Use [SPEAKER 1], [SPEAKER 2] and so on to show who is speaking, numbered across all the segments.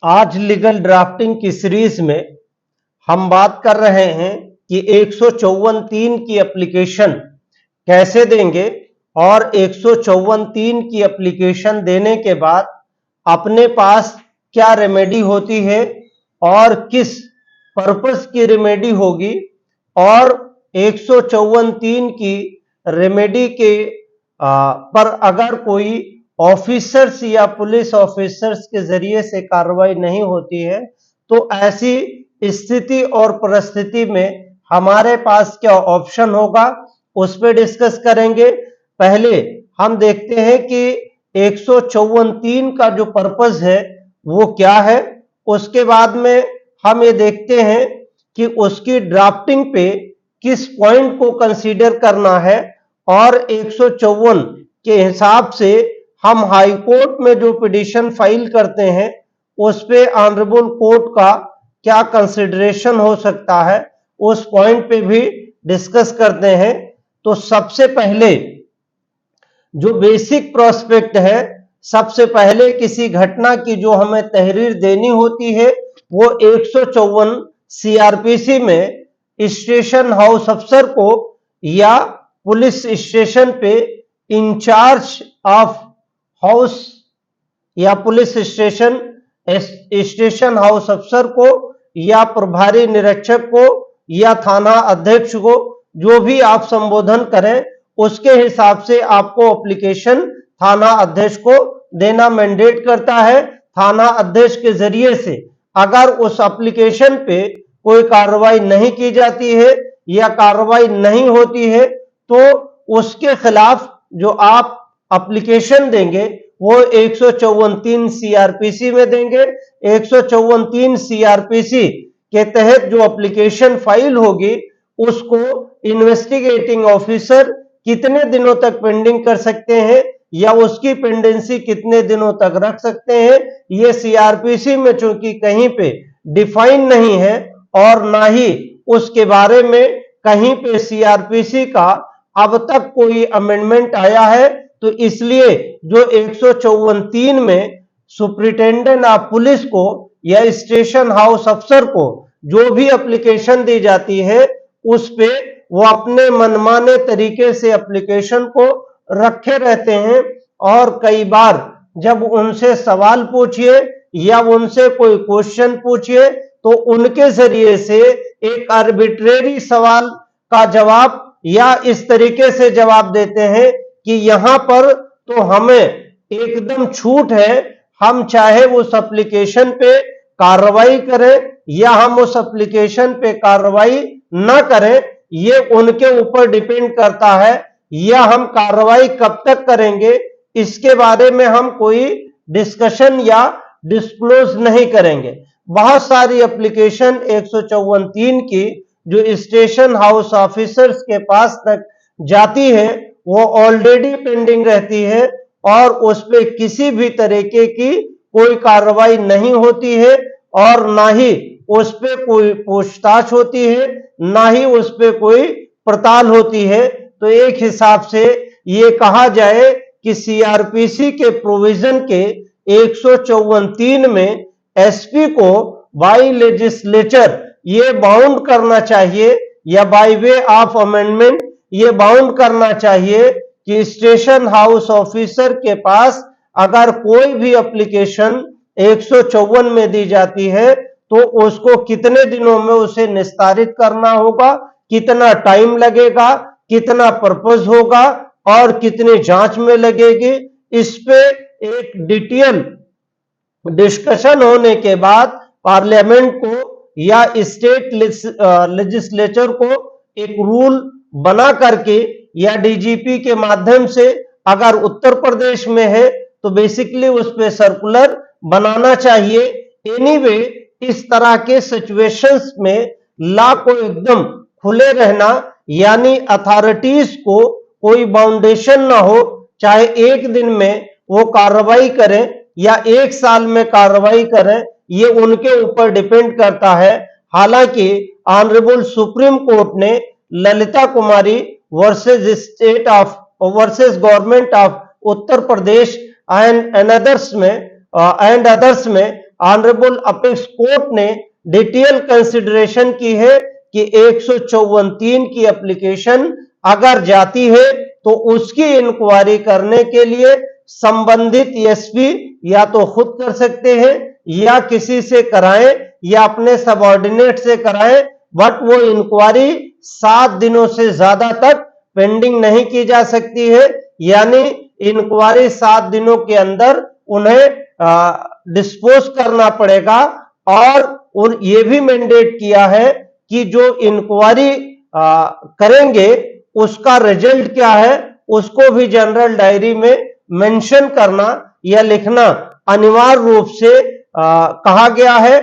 [SPEAKER 1] आज legal drafting की series में हम बात कर रहे हैं कि 154(3) की एप्लीकेशन कैसे देंगे और 154(3) की एप्लीकेशन देने के बाद अपने पास क्या रेमेडी होती है और किस पर्पस की रेमेडी होगी, और 154(3) की रेमेडी के पर अगर कोई ऑफिसर्स या पुलिस ऑफिसर्स के जरिए से कार्रवाई नहीं होती है तो ऐसी स्थिति और परिस्थिति में हमारे पास क्या ऑप्शन होगा, उस पर डिस्कस करेंगे। पहले हम देखते हैं कि 154(3) का जो पर्पस है वो क्या है। उसके बाद में हम ये देखते हैं कि उसकी ड्राफ्टिंग पे किस पॉइंट को कंसीडर करना है और 154 के हिसाब से हम हाई कोर्ट में जो पिटीशन फाइल करते हैं उस पे ऑनरेबल कोर्ट का क्या कंसिडरेशन हो सकता है, उस पॉइंट पे भी डिस्कस करते हैं। तो सबसे पहले जो बेसिक प्रोस्पेक्ट है, सबसे पहले किसी घटना की जो हमें तहरीर देनी होती है वो 154 सीआरपीसी में स्टेशन हाउस अफसर को या पुलिस स्टेशन पे इंचार्ज ऑफ हाउस या पुलिस स्टेशन हाउस अफसर को या प्रभारी निरीक्षक को या थाना अध्यक्ष को, जो भी आप संबोधन करें उसके हिसाब से आपको एप्लीकेशन थाना अध्यक्ष को देना मैंडेट करता है। थाना अध्यक्ष के जरिए से अगर उस एप्लीकेशन पे कोई कार्रवाई नहीं की जाती है या कार्रवाई नहीं होती है तो उसके खिलाफ जो आप एप्लीकेशन देंगे वो 154(3) सीआरपीसी में देंगे। 154(3) सीआरपीसी के तहत जो एप्लीकेशन फाइल होगी उसको इन्वेस्टिगेटिंग ऑफिसर कितने दिनों तक पेंडिंग कर सकते हैं या उसकी पेंडेंसी कितने दिनों तक रख सकते हैं, ये सीआरपीसी में चूंकि कहीं पे डिफाइन नहीं है और ना ही उसके बारे में कहीं पे सीआरपीसी का अब तक कोई अमेंडमेंट आया है, तो इसलिए जो 154(3) में सुप्रिंटेंडेंट ऑफ पुलिस को या स्टेशन हाउस अफसर को जो भी एप्लीकेशन दी जाती है उस पे वो अपने मनमाने तरीके से एप्लीकेशन को रखे रहते हैं। और कई बार जब उनसे सवाल पूछिए या उनसे कोई क्वेश्चन पूछिए तो उनके जरिए से एक आर्बिट्रेरी सवाल का जवाब या इस तरीके से जवाब देते हैं कि यहां पर तो हमें एकदम छूट है, हम चाहे उस एप्लीकेशन पे कार्रवाई करें या हम उस एप्लीकेशन पे कार्रवाई ना करें, ये उनके ऊपर डिपेंड करता है, या हम कार्रवाई कब तक करेंगे इसके बारे में हम कोई डिस्कशन या डिस्क्लोज नहीं करेंगे। बहुत सारी एप्लीकेशन 154(3) की जो स्टेशन हाउस ऑफिसर्स के पास तक जाती है वो ऑलरेडी पेंडिंग रहती है और उस पे किसी भी तरीके की कोई कार्रवाई नहीं होती है और ना ही उस पे कोई पूछताछ होती है, ना ही उस पे कोई पड़ताल होती है। तो एक हिसाब से ये कहा जाए कि सीआरपीसी के प्रोविजन के 154(3) में एसपी को बाय लेजिस्लेचर ये बाउंड करना चाहिए या बाय वे ऑफ अमेंडमेंट ये बाउंड करना चाहिए कि स्टेशन हाउस ऑफिसर के पास अगर कोई भी एप्लीकेशन 154 में दी जाती है तो उसको कितने दिनों में उसे निस्तारित करना होगा, कितना टाइम लगेगा, कितना पर्पस होगा और कितनी जांच में लगेगी, इस पे एक डिटेल डिस्कशन होने के बाद पार्लियामेंट को या स्टेट लेजिस्लेचर को एक रूल बना करके या डीजीपी के माध्यम से, अगर उत्तर प्रदेश में है तो बेसिकली उस पे सर्कुलर बनाना चाहिए। एनीवे इस तरह के सिचुएशंस में लॉ को एकदम खुले रहना, यानी अथॉरिटीज को कोई बाउंडेशन ना हो, चाहे एक दिन में वो कार्रवाई करें या एक साल में कार्रवाई करें, ये उनके ऊपर डिपेंड करता है। हालांकि ऑनरेबल सुप्रीम कोर्ट ने Lalita Kumari versus government of Uttar Pradesh and others में ऑनरेबल अपेक्स कोर्ट ने डिटेल कंसिडरेशन की है कि 154(3) की एप्लीकेशन अगर जाती है तो उसकी इंक्वायरी करने के लिए संबंधित एसपी या तो खुद कर सकते हैं या किसी से कराएं या अपने सबऑर्डिनेट से कराएं, बट वो इंक्वायरी 7 दिनों से ज्यादा तक पेंडिंग नहीं की जा सकती है। यानी इंक्वायरी 7 दिनों के अंदर उन्हें डिस्पोज करना पड़ेगा। और ये भी मैंडेट किया है कि जो इंक्वायरी करेंगे उसका रिजल्ट क्या है उसको भी जनरल डायरी में मेंशन करना या लिखना अनिवार्य रूप से कहा गया है।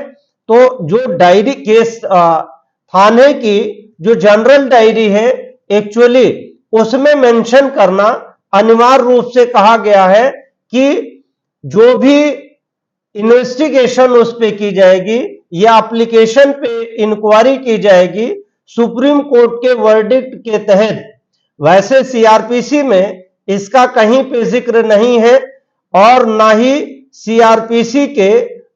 [SPEAKER 1] तो जो डायरी केस थाने की जो जनरल डायरी है एक्चुअली उसमें मेंशन करना अनिवार्य रूप से कहा गया है कि जो भी इन्वेस्टिगेशन उस पे की जाएगी या एप्लीकेशन पे इंक्वायरी की जाएगी सुप्रीम कोर्ट के वर्डिक्ट के तहत। वैसे सीआरपीसी में इसका कहीं पे जिक्र नहीं है और ना ही सीआरपीसी के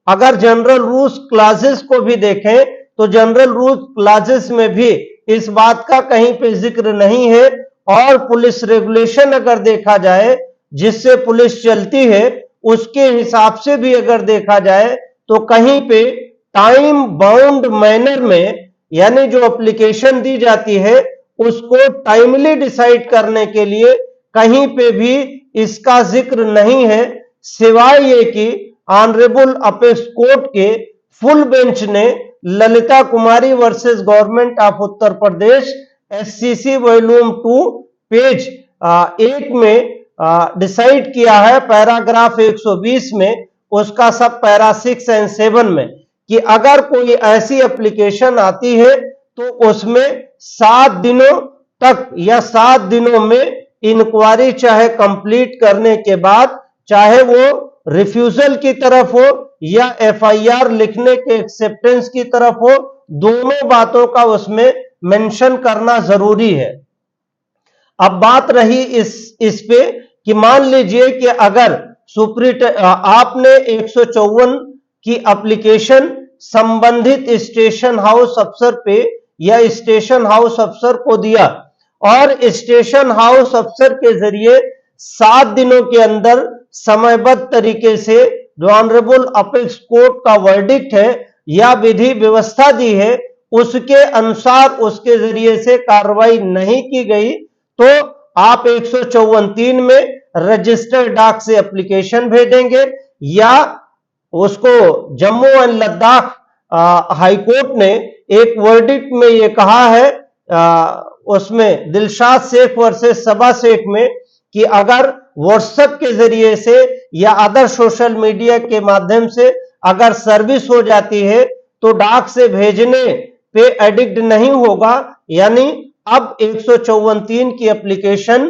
[SPEAKER 1] अगर जनरल रूल्स क्लासेस को भी देखें तो जनरल रूल्स क्लासेस में भी इस बात का कहीं पे जिक्र नहीं है। और पुलिस रेगुलेशन अगर देखा जाए जिससे पुलिस चलती है उसके हिसाब से भी अगर देखा जाए तो कहीं पे टाइम बाउंड मैनर में यानी जो एप्लीकेशन दी जाती है उसको टाइमली डिसाइड करने के लिए कहीं पे भी इसका जिक्र नहीं है, सिवाय ये कि ऑनरेबल अपेक्स कोर्ट के फुल बेंच ने Lalita Kumari versus government of Uttar Pradesh SCC volume 2 page 1 में डिसाइड किया है पैराग्राफ 120 में उसका सब पैरा 6 एंड 7 में कि अगर कोई ऐसी एप्लीकेशन आती है तो उसमें 7 दिनों तक या 7 दिनों में इंक्वायरी चाहे कंप्लीट करने के बाद चाहे वो रिफ्यूजल की तरफ हो या एफआईआर लिखने के एक्सेप्टेंस की तरफ हो, दोनों बातों का उसमें मेंशन करना जरूरी है। अब बात रही इस पे कि मान लीजिए कि अगर आपने 154 की एप्लीकेशन संबंधित स्टेशन हाउस अफसर पे या स्टेशन हाउस अफसर को दिया और स्टेशन हाउस अफसर के जरिए 7 दिनों के अंदर समयबद्ध तरीके से जो ऑनरेबल अपेक्स कोर्ट का वर्डिक्ट है या विधि व्यवस्था दी है उसके अनुसार उसके जरिए से कार्रवाई नहीं की गई तो आप 154(3) में रजिस्टर्ड डाक से एप्लीकेशन भेजेंगे या उसको जम्मू एंड लद्दाख हाईकोर्ट ने एक वर्डिक्ट में ये कहा है उसमें दिलशाद शेख वर्सेस सबा शेख में कि अगर व्हाट्सएप के जरिए से या अदर सोशल मीडिया के माध्यम से अगर सर्विस हो जाती है तो डाक से भेजने पे एडिक्ट नहीं होगा। यानी अब 154(3) की एप्लीकेशन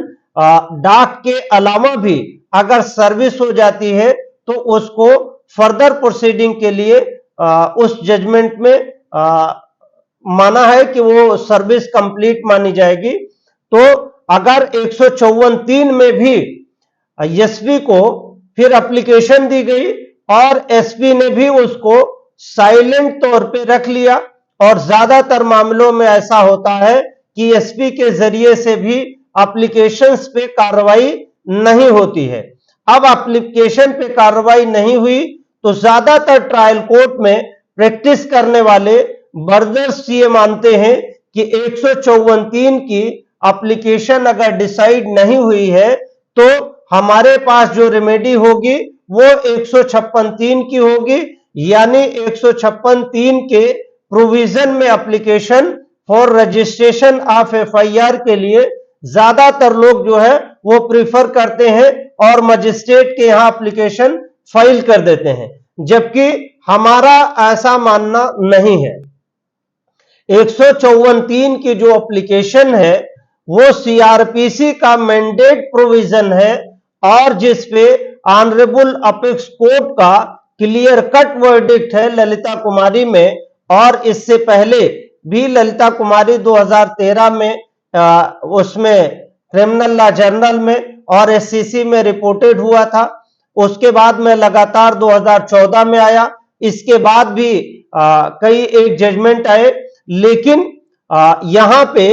[SPEAKER 1] डाक के अलावा भी अगर सर्विस हो जाती है तो उसको फर्दर प्रोसीडिंग के लिए उस जजमेंट में माना है कि वो सर्विस कंप्लीट मानी जाएगी। तो अगर 154(3) में भी एसपी को फिर एप्लीकेशन दी गई और एसपी ने भी उसको साइलेंट तौर पे रख लिया और ज्यादातर मामलों में ऐसा होता है कि एसपी के जरिए से भी एप्लीकेशंस पे कार्रवाई नहीं होती है। अब एप्लीकेशन पे कार्रवाई नहीं हुई तो ज्यादातर ट्रायल कोर्ट में प्रैक्टिस करने वाले बर्दर्स ये मानते हैं कि 154(3) की एप्लीकेशन अगर डिसाइड नहीं हुई है तो हमारे पास जो रेमेडी होगी वो 156(3) की होगी। यानी 156(3) के प्रोविजन में application for registration of FIR के लिए ज्यादातर लोग जो है वो प्रीफर करते हैं और मजिस्ट्रेट के यहां एप्लीकेशन फाइल कर देते हैं, जबकि हमारा ऐसा मानना नहीं है। 154(3) की जो एप्लीकेशन है वो सीआरपीसी का मैंडेट प्रोविजन है और जिसपे ऑनरेबल अपेक्स कोर्ट का क्लियर कट वर्डिक्ट है ललिता कुमारी में। और इससे पहले भी ललिता कुमारी 2013 में उसमें क्रिमिनल लॉ जर्नल में और एससीसी में रिपोर्टेड हुआ था। उसके बाद में लगातार 2014 में आया, इसके बाद भी कई एक जजमेंट आए, लेकिन यहां पे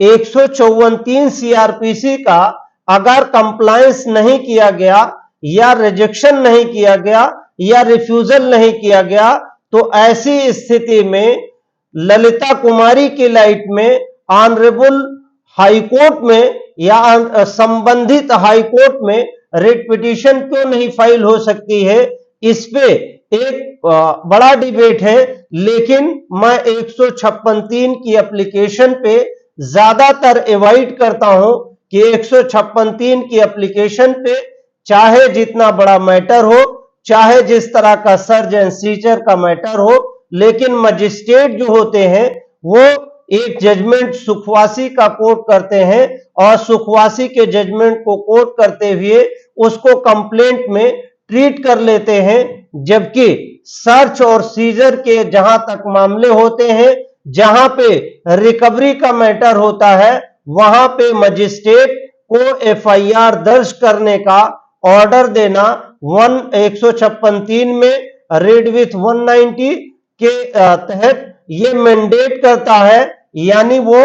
[SPEAKER 1] 154 सीआरपीसी का अगर कंप्लायंस नहीं किया गया या रिजेक्शन नहीं किया गया या रिफ्यूजल नहीं किया गया, तो ऐसी स्थिति में ललिता कुमारी की लाइट में ऑनरेबल हाईकोर्ट में या संबंधित हाईकोर्ट में रिट पिटीशन क्यों नहीं फाइल हो सकती है, इस पे एक बड़ा डिबेट है। लेकिन मैं 156(3) की एप्लीकेशन पे ज्यादातर एवॉइड करता हूं कि 156(3) की एप्लीकेशन पे चाहे जितना बड़ा मैटर हो, चाहे जिस तरह का सर्च एंड सीजर का मैटर हो, लेकिन मजिस्ट्रेट जो होते हैं वो एक जजमेंट सुखवासी का कोर्ट करते हैं और सुखवासी के जजमेंट को कोर्ट करते हुए उसको कंप्लेंट में ट्रीट कर लेते हैं। जबकि सर्च और सीजर के जहां तक मामले होते हैं, जहां पे रिकवरी का मैटर होता है, वहां पे मजिस्ट्रेट को एफआईआर दर्ज करने का ऑर्डर देना 156(3) में रीड विथ 190 के तहत ये मैंडेट करता है। यानी वो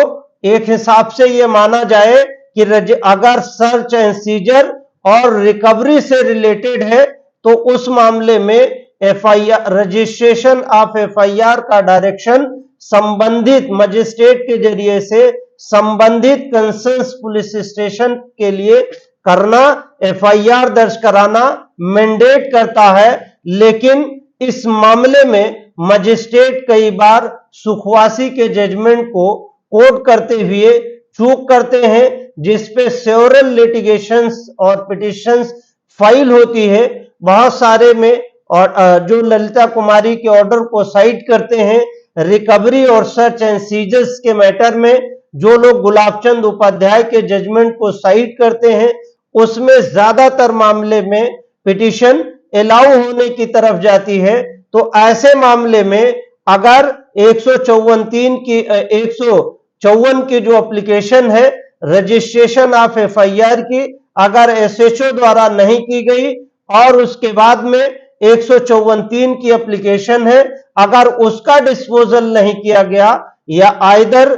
[SPEAKER 1] एक हिसाब से ये माना जाए कि अगर सर्च एंड सीजर और रिकवरी से रिलेटेड है तो उस मामले में एफआईआर रजिस्ट्रेशन ऑफ एफआईआर का डायरेक्शन संबंधित मजिस्ट्रेट के जरिए से संबंधित कंसर्न पुलिस स्टेशन के लिए करना, एफआईआर दर्ज कराना मैंडेट करता है। लेकिन इस मामले में मजिस्ट्रेट कई बार सुखवासी के जजमेंट को कोर्ट करते हुए चूक करते हैं, जिसपे सेवरल लिटिगेशंस और पिटिशंस फाइल होती है बहुत सारे में। और जो ललिता कुमारी के ऑर्डर को साइट करते हैं, रिकवरी और सर्च एंड सीजर्स के मैटर में जो लोग गुलाबचंद उपाध्याय के जजमेंट को साइट करते हैं, उसमें ज्यादातर मामले में पिटिशन अलाउ होने की तरफ जाती है। तो ऐसे मामले में अगर 154 की जो एप्लीकेशन है रजिस्ट्रेशन ऑफ एफआईआर की, अगर एसएचओ द्वारा नहीं की गई और उसके बाद में 154 की एप्लीकेशन है, अगर उसका डिस्पोजल नहीं किया गया या आइदर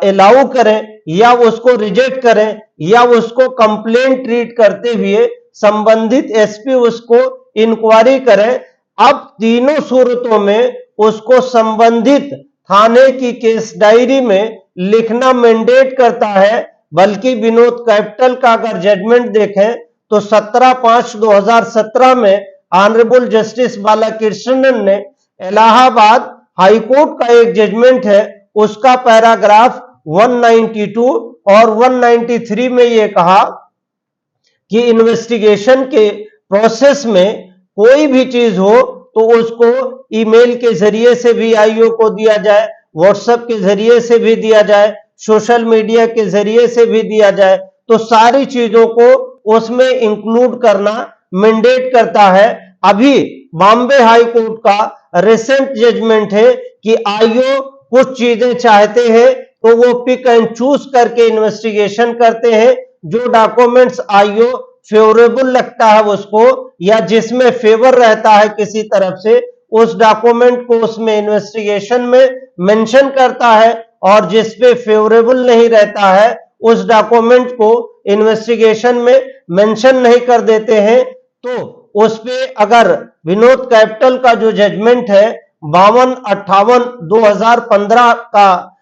[SPEAKER 1] अलाउ करें या उसको रिजेक्ट करें या उसको कंप्लेंट ट्रीट करते हुए संबंधित एसपी उसको इंक्वायरी करें, अब तीनों सूरतों में उसको संबंधित थाने की केस डायरी में लिखना मैंडेट करता है। बल्कि विनोद कैपिटल का अगर जजमेंट देखें तो 17/5/2017 में ऑनरेबल जस्टिस बालाकृष्णन ने इलाहाबाद हाईकोर्ट का एक जजमेंट है, उसका पैराग्राफ 192 और 193 में यह कहा कि इन्वेस्टिगेशन के प्रोसेस में कोई भी चीज हो तो उसको ईमेल के जरिए से भी आईओ को दिया जाए, व्हाट्सएप के जरिए से भी दिया जाए, सोशल मीडिया के जरिए से भी दिया जाए, तो सारी चीजों को उसमें इंक्लूड करना मैंडेट करता है। अभी बॉम्बे हाई कोर्ट का रिसेंट जजमेंट है कि आईओ कुछ चीजें चाहते हैं तो वो पिक एंड चूज करके इन्वेस्टिगेशन करते हैं। जो डॉक्यूमेंट्स आईओ फेवरेबल लगता है उसको, या जिसमें फेवर रहता है किसी तरफ से, उस डॉक्यूमेंट को उसमें इन्वेस्टिगेशन में मेंशन करता है, और जिसपे फेवरेबल नहीं रहता है उस डॉक्यूमेंट को इन्वेस्टिगेशन में मेंशन नहीं कर देते हैं। तो उस पे अगर विनोद कैपिटल का जो जजमेंट है 52/58/2015 का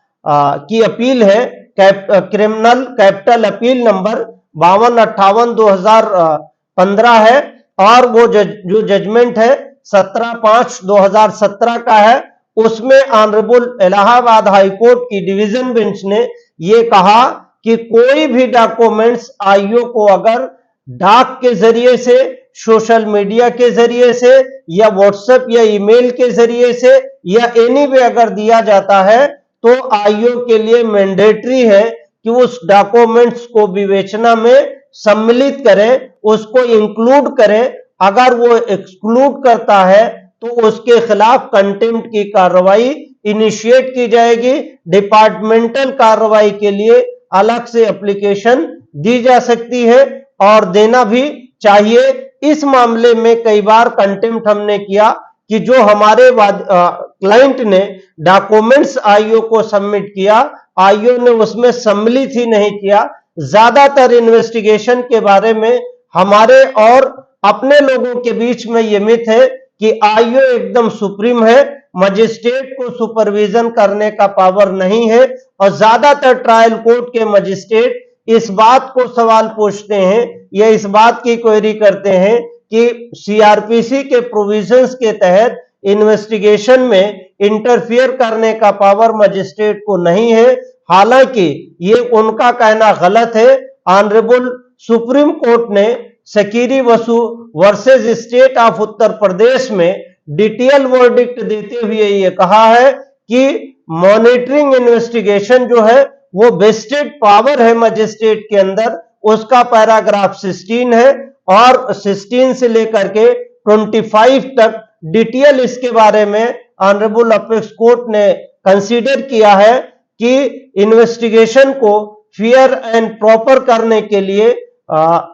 [SPEAKER 1] की अपील है, क्रिमिनल कैपिटल अपील नंबर 52/58/2015 है, और वो जो जजमेंट है 17/5/2017 का है, उसमें ऑनरेबल इलाहाबाद हाईकोर्ट की डिवीजन बेंच ने ये कहा कि कोई भी डॉक्यूमेंट्स आईओ को अगर डाक के जरिए से, सोशल मीडिया के जरिए से या व्हाट्सएप या ईमेल के जरिए से या एनी वे अगर दिया जाता है तो आईओ के लिए मैंडेटरी है कि उस डॉक्यूमेंट्स को विवेचना में सम्मिलित करें, उसको इंक्लूड करें। अगर वो एक्सक्लूड करता है तो उसके खिलाफ कंटेम्प्ट की कार्रवाई इनिशिएट की जाएगी। डिपार्टमेंटल कार्रवाई के लिए अलग से एप्लीकेशन दी जा सकती है और देना भी चाहिए। इस मामले में कई बार कंटेम्प्ट हमने किया कि जो हमारे क्लाइंट ने डॉक्यूमेंट्स आईओ को सबमिट किया, आईओ ने उसमें सम्मिलित ही नहीं किया। ज्यादातर इन्वेस्टिगेशन के बारे में हमारे और अपने लोगों के बीच में यह मिथ है कि आईओ एकदम सुप्रीम है, मजिस्ट्रेट को सुपरविजन करने का पावर नहीं है, और ज्यादातर ट्रायल कोर्ट के मजिस्ट्रेट इस बात को सवाल पूछते हैं या इस बात की क्वेरी करते हैं कि सीआरपीसी के प्रोविजंस के तहत इन्वेस्टिगेशन में इंटरफियर करने का पावर मजिस्ट्रेट को नहीं है। हालांकि ये उनका कहना गलत है। ऑनरेबल सुप्रीम कोर्ट ने सकीरी वसु वर्सेस स्टेट ऑफ उत्तर प्रदेश में डिटेल वर्डिक्ट देते हुए ये कहा है कि मॉनिटरिंग इन्वेस्टिगेशन जो है वो वेस्टेड पावर है मजिस्ट्रेट के अंदर, उसका पैराग्राफ 16 है और 16 से लेकर के 25 तक डिटेल इसके बारे में ऑनरेबल अपेक्स कोर्ट ने कंसीडर किया है कि इन्वेस्टिगेशन को फेयर एंड प्रॉपर करने के लिए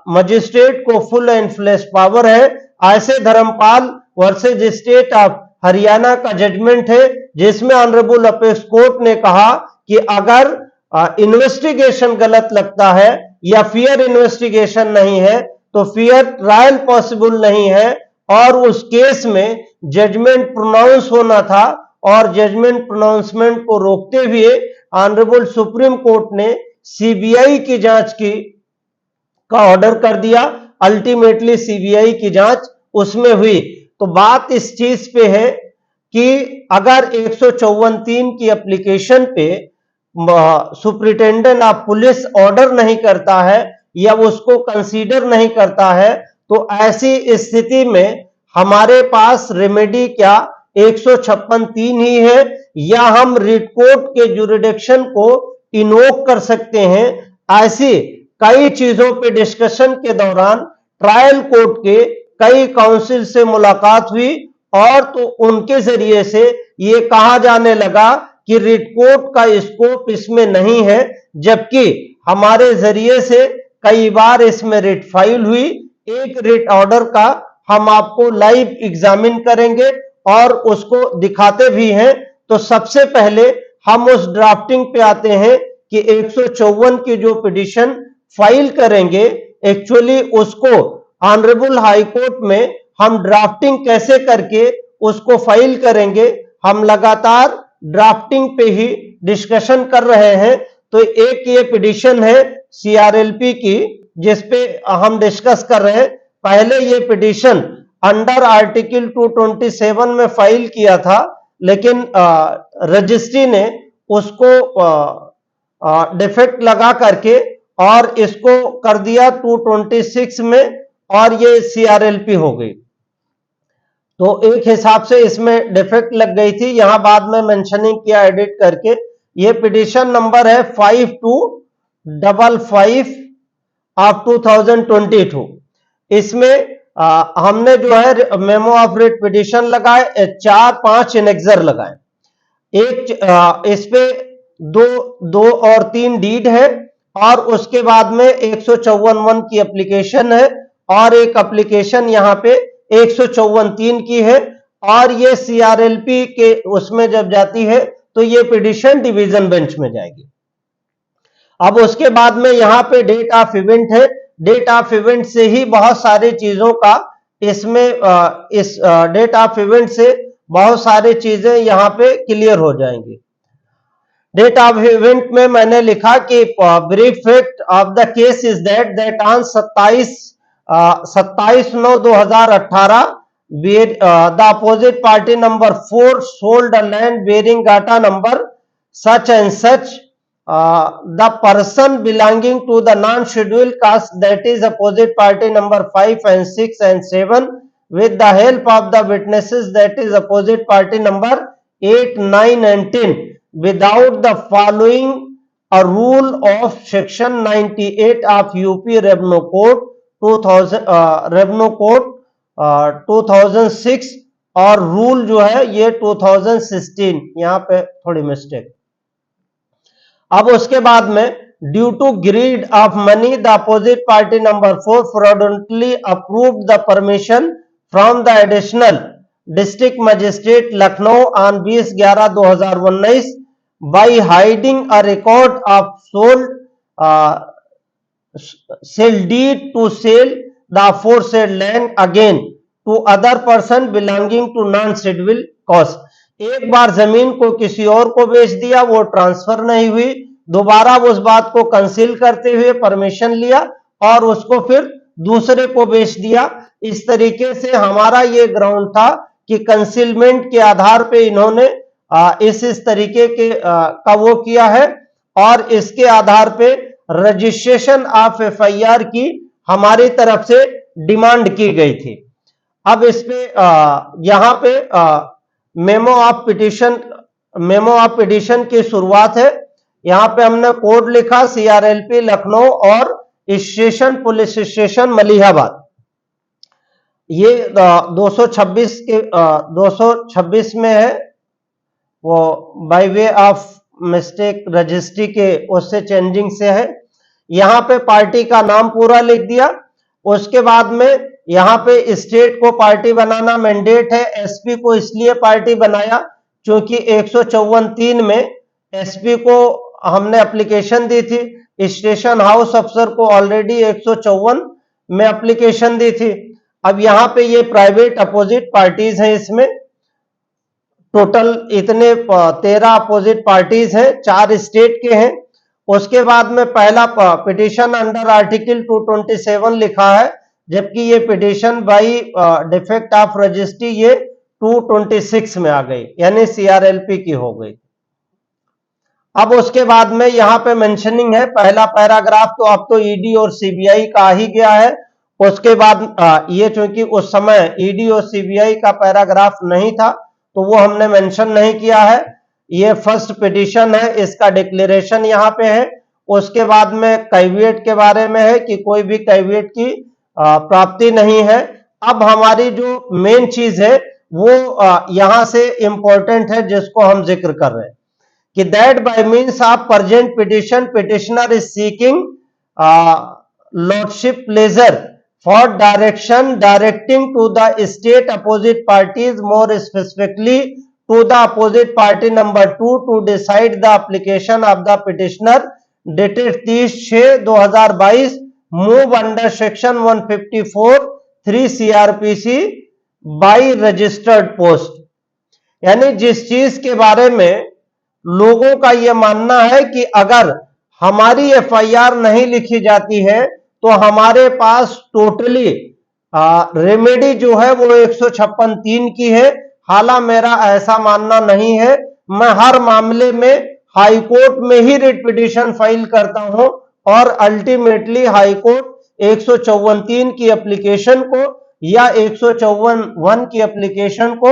[SPEAKER 1] मजिस्ट्रेट को फुल एंड फ्लैश पावर है। ऐसे Dharampal versus state of Haryana का जजमेंट है जिसमें ऑनरेबल अपेक्स कोर्ट ने कहा कि अगर इन्वेस्टिगेशन गलत लगता है या फेयर इन्वेस्टिगेशन नहीं है तो फेयर ट्रायल पॉसिबल नहीं है, और उस केस में जजमेंट प्रोनाउंस होना था और जजमेंट प्रोनाउंसमेंट को रोकते हुए ऑनरेबल सुप्रीम कोर्ट ने सीबीआई की जांच का ऑर्डर कर दिया। अल्टीमेटली सीबीआई की जांच उसमें हुई। तो बात इस चीज पे है कि अगर 154(3) की एप्लीकेशन पे सुप्रिटेंडेंट ऑफ पुलिस ऑर्डर नहीं करता है या उसको कंसीडर नहीं करता है तो ऐसी स्थिति में हमारे पास रेमेडी क्या 156(3) ही है, या हम रिट कोर्ट के जुरिडिक्शन को इन्वोक कर सकते हैं। ऐसी कई चीजों पे डिस्कशन के दौरान ट्रायल कोर्ट के कई काउंसिल से मुलाकात हुई और तो उनके जरिए से ये कहा जाने लगा कि रिट कोर्ट का स्कोप इसमें नहीं है, जबकि हमारे जरिए से कई बार इसमें रिट फाइल हुई। एक रिट ऑर्डर का हम आपको लाइव एग्जामिन करेंगे और उसको दिखाते भी हैं। तो सबसे पहले हम उस ड्राफ्टिंग पे आते हैं कि 154 की जो पिटीशन फाइल करेंगे, एक्चुअली उसको ऑनरेबल हाई कोर्ट में हम ड्राफ्टिंग कैसे करके उसको फाइल करेंगे, हम लगातार ड्राफ्टिंग पे ही डिस्कशन कर रहे हैं। तो एक ये पिटीशन है सीआरएलपी की जिसपे हम डिस्कस कर रहे हैं। पहले ये पिटीशन अंडर आर्टिकल 227 में फाइल किया था, लेकिन रजिस्ट्री ने उसको डिफेक्ट लगा करके और इसको कर दिया 226 में और ये सीआरएलपी हो गई। तो एक हिसाब से इसमें डिफेक्ट लग गई थी, यहां बाद में मेंशनिंग किया एडिट करके। ये पिटीशन नंबर है 5255 ऑफ 2022। इसमें हमने जो है मेमो ऑफ रिट पिटीशन लगाए, 4-5 एनेक्सर लगाए। एक इस पे 2 और 3 डीड है और उसके बाद में 154(1) की एप्लीकेशन है और एक एप्लीकेशन यहाँ पे 154(3) की है, और ये सीआरएलपी के उसमें जब जाती है तो ये पिटीशन डिवीजन बेंच में जाएगी। अब उसके बाद में यहाँ पे डेट ऑफ इवेंट है। डेट ऑफ इवेंट से ही बहुत सारी चीजों का इसमें इस डेट ऑफ इवेंट से बहुत सारी चीजें यहाँ पे क्लियर हो जाएंगी। डेट ऑफ इवेंट में मैंने लिखा कि brief fact of the case is that on 27/9/2018 the opposite party number 4 sold a land bearing gata number such and such. The person belonging to the non-scheduled caste, that is opposite party number 5 and 6 and 7, with the help of the witnesses, that is opposite party number 8, 9 and 10, without the following a rule of section 98 of UP Revenue Code 2006 और rule जो है ये 2016, यहां पे थोड़ी mistake. अब उसके बाद में due to greed of money the opposite party number 4 fraudulently approved the permission from the additional district magistrate Lucknow on 20/11/2019 by hiding a record of sale deed to sell the aforesaid land again to other person belonging to non-scheduled cost। एक बार जमीन को किसी और को बेच दिया, वो transfer नहीं हुई, दोबारा उस बात को कंसील करते हुए परमिशन लिया और उसको फिर दूसरे को बेच दिया। इस तरीके से हमारा ये ग्राउंड था कि कंसीलमेंट के आधार पे इन्होंने इस तरीके के का वो किया है और इसके आधार पे रजिस्ट्रेशन ऑफ एफआईआर की हमारी तरफ से डिमांड की गई थी। अब इस पे यहाँ पे मेमो ऑफ पिटिशन की शुरुआत है। यहाँ पे हमने कोड लिखा सीआरएलपी लखनऊ और स्टेशन पुलिस स्टेशन मलिहाबाद। ये 226 में है, वो by way of mistake registry के उससे चेंजिंग से है। यहाँ पे पार्टी का नाम पूरा लिख दिया। उसके बाद में यहाँ पे स्टेट को पार्टी बनाना मैंडेट है। एसपी को इसलिए पार्टी बनाया क्योंकि 154(3) में एसपी को हमने एप्लीकेशन दी थी, स्टेशन हाउस अफसर को ऑलरेडी 154 में एप्लीकेशन दी थी। अब यहाँ पे ये प्राइवेट अपोजिट पार्टीज हैं, इसमें टोटल इतने 13 अपोजिट पार्टीज हैं, 4 स्टेट के हैं। उसके बाद में पहला पिटिशन अंडर आर्टिकल 227 लिखा है, जबकि ये petition by defect of registry ये 226 में आ गई, यानी सीआरएलपी की हो गई। अब उसके बाद में यहाँ पे मेंशनिंग है, पहला पैराग्राफ तो अब तो ईडी और सीबीआई का आ ही गया है। उसके बाद ये चूंकि उस समय ईडी और सीबीआई का पैराग्राफ नहीं था तो वो हमने मेंशन नहीं किया है। ये फर्स्ट पिटीशन है, इसका डिक्लेरेशन यहाँ पे है। उसके बाद में कैविएट के बारे में है कि कोई भी कैविएट की प्राप्ति नहीं है। अब हमारी जो मेन चीज है वो यहाँ से इंपॉर्टेंट है, जिसको हम जिक्र कर रहे हैं कि that bye means of present petition petitioner is seeking lordship pleasure for directing to the state opposite parties, more specifically to the opposite party number 2 to decide the application of the petitioner dated 30/6/2022 move under section 154(3) CRPC by registered post। यानी जिस चीज के बारे में लोगों का यह मानना है कि अगर हमारी एफआईआर नहीं लिखी जाती है तो हमारे पास टोटली रेमेडी जो है वो 156(3) की है। हालांकि मेरा ऐसा मानना नहीं है, मैं हर मामले में हाई कोर्ट में ही रिट पिटीशन फाइल करता हूं और अल्टीमेटली हाई कोर्ट 154(3) की एप्लीकेशन को या 154(1) की एप्लीकेशन को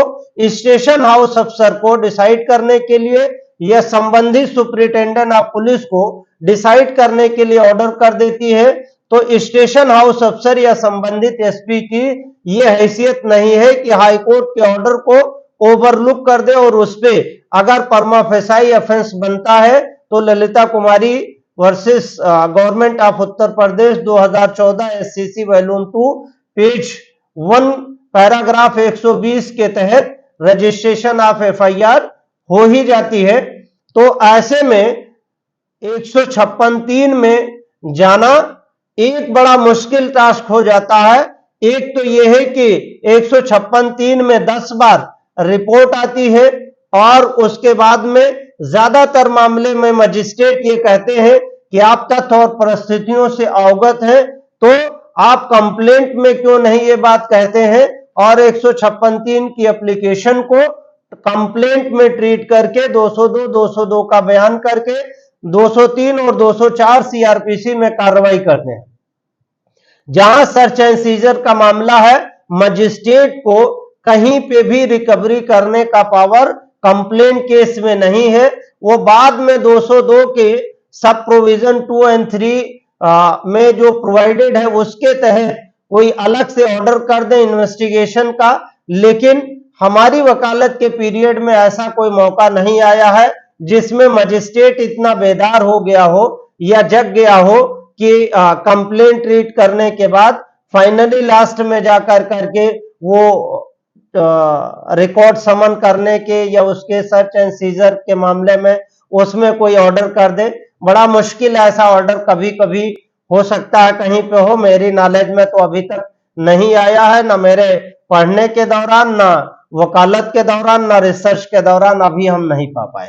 [SPEAKER 1] स्टेशन हाउस अफसर को डिसाइड करने के लिए या संबंधित सुपरिटेंडेंट ऑफ पुलिस को डिसाइड करने के लिए ऑर्डर कर देती है। तो स्टेशन हाउस अफसर या संबंधित एसपी की यह हैसियत नहीं है कि हाई कोर्ट के ऑर्डर को ओवरलुक कर दे और उस पे अगर परमा फेसाई ऑफेंस बनता है तो Lalita Kumari versus government of Uttar Pradesh 2014 SCC volume 2 page 1 paragraph 120 के तहत रजिस्ट्रेशन ऑफ एफआईआर हो ही जाती है। तो ऐसे में 156(3) में जाना एक बड़ा मुश्किल टास्क हो जाता है। एक तो यह है कि 156(3) में 10 बार रिपोर्ट आती है और उसके बाद में ज्यादातर मामले में मजिस्ट्रेट ये कहते हैं कि आप तथ्य और परिस्थितियों से अवगत हैं, तो आप कंप्लेंट में क्यों नहीं ये बात कहते हैं और 156(3) की एप्लीकेशन को कंप्लेंट में ट्रीट करके 202 का बयान करके 203 और 204 सीआरपीसी में कार्रवाई करते हैं। जहां सर्च एंड सीजर का मामला है, मजिस्ट्रेट को कहीं पे भी रिकवरी करने का पावर कंप्लेंट केस में नहीं है। वो बाद में 202 के सब प्रोविजन 2 और 3 में जो प्रोवाइडेड है उसके तहत कोई अलग से ऑर्डर कर दे इन्वेस्टिगेशन का, लेकिन हमारी वकालत के पीरियड में ऐसा कोई मौका नहीं आया है जिसमें मजिस्ट्रेट इतना बेदार हो गया हो या जग गया हो कि कंप्लेंट ट्रीट करने के बाद फाइनली लास्ट में जाकर करके वो रिकॉर्ड समन करने के या उसके सर्च एंड सीजर के मामले में उसमें कोई ऑर्डर कर दे। बड़ा मुश्किल ऐसा ऑर्डर कभी कभी हो सकता है कहीं पे हो, मेरी नॉलेज में तो अभी तक नहीं आया है, ना मेरे पढ़ने के दौरान, ना वकालत के दौरान, ना रिसर्च के दौरान अभी हम नहीं पा पाए।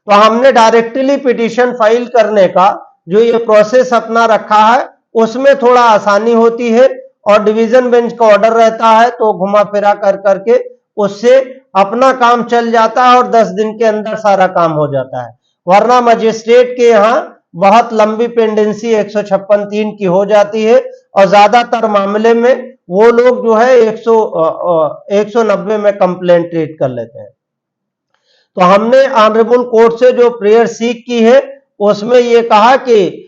[SPEAKER 1] तो हमने डायरेक्टली पिटीशन फाइल करने का जो ये प्रोसेस अपना रखा है उसमें थोड़ा आसानी होती है, और डिवीजन बेंच का ऑर्डर रहता है तो घुमा फिरा कर करके उससे अपना काम चल जाता है और 10 दिन के अंदर सारा काम हो जाता है। वरना मजिस्ट्रेट के यहाँ बहुत लंबी पेंडेंसी 156(3) की हो जाती है, और ज्यादातर मामले में वो लोग जो है 190 में कंप्लेंट ट्रीट कर लेते हैं। तो हमने ऑनरेबल कोर्ट से जो प्रेयर सीख की है उसमें ये कहा कि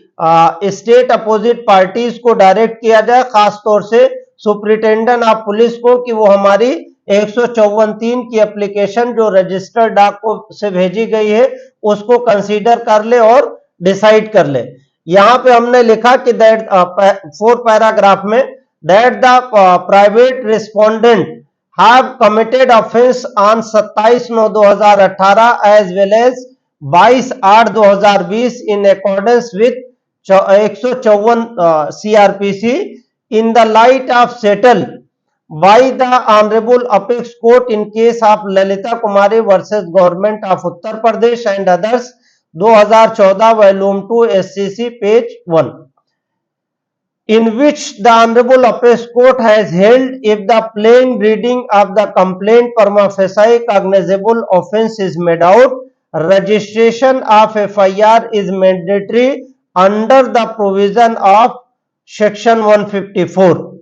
[SPEAKER 1] स्टेट अपोजिट पार्टीज को डायरेक्ट किया जाए, खासतौर से सुप्रिंटेंडेंट ऑफ पुलिस को, कि वो हमारी 154(3) की एप्लीकेशन जो रजिस्टर्ड डाक को से भेजी गई है उसको कंसीडर कर ले और डिसाइड कर ले। यहां पे हमने लिखा कि दैट 4 पैराग्राफ में that the private respondent have committed offense on 27/9/2018 as well as 22/8/2020 in accordance with 154 CRPC in the light of settled by the Honorable Apex Court in case of Lalita Kumari versus Government of Uttar Pradesh and others 2014 Volume 2 SCC page 1. In which the Honorable Apex Court has held if the plain reading of the complaint prima facie cognizable offence is made out, registration of FIR is mandatory under the provision of Section 154.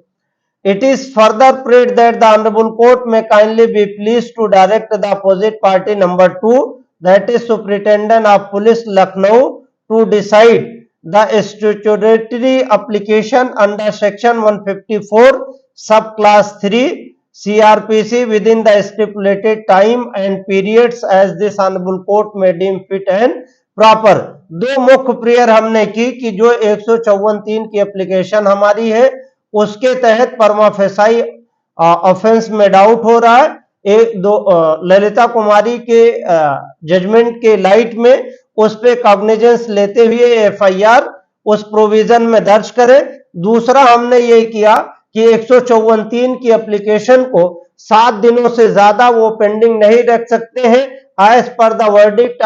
[SPEAKER 1] It is further prayed that the Honorable Court may kindly be pleased to direct the opposite party number 2, that is Superintendent of Police Lucknow, to decide the statutory application under Section 154 subclass 3 CRPC within the stipulated time and periods as this Honorable Court may deem fit and proper. दो मुख्य prayer हमने की कि जो 154(3) की application हमारी है उसके तहत परमा फेसाई ऑफेंस में डाउट हो रहा है, ललिता कुमारी के जजमेंट के लाइट में उस पे कॉग्निजेंस लेते हुए एफआईआर उस प्रोविजन में दर्ज करें। दूसरा हमने ये किया कि 154(3) की एप्लीकेशन को 7 दिनों से ज्यादा वो पेंडिंग नहीं रख सकते हैं as per the verdict